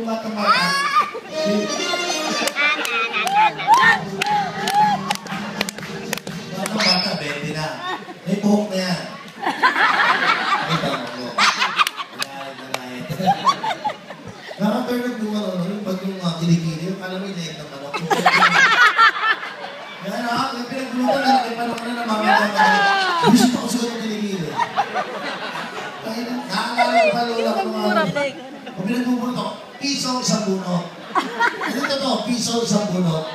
yung bata-bata. Bata-bata, 20 na. May buhok na yan. May tanong mo. Nalait. Nakaka-turn up yung ano, yung pag yung kilikili, yung kala mo yung leg ng manok. Yan ha, yung pinagbulutan na natin, paano ka na namamagay ka na. Gusto ko siguro yung kilikili. Nakakala ko pa lola ko mga kung pinagbubulot ako, piso isang bunot. Ano to, piso isang bunot.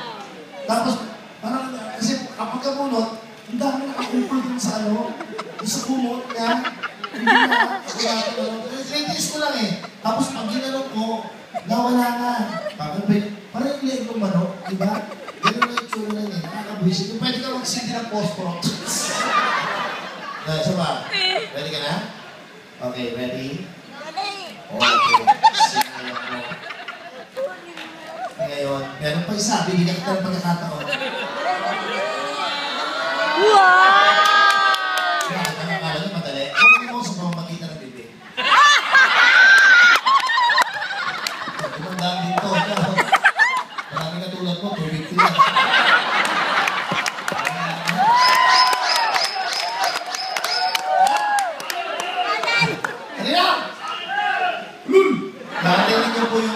Tapos, parang, kasi kapag kabunot, ang dami nakakumpul dun sa ano, sa bunot niya. Hindi na, tinitiis ko lang eh. Tapos pag ginanong ko, nawala na. Parang yung leg ng manok, di ba? Ganun na yung tsura na niya, nakakabwisit. Pwede ka mag-sindi ng posporo. Isa ba? Ready ka na? Okay, ready? Okay. Sinayan mo. Ngayon, meron pa isa, bibigyan kita ng pagkakataon. Wow! Nakakala niyo madali. Kung mo sa pamamagitan ng bibig. Tumandaan dito. Marami katulad mo, 250 lang. Narinig niyo po yung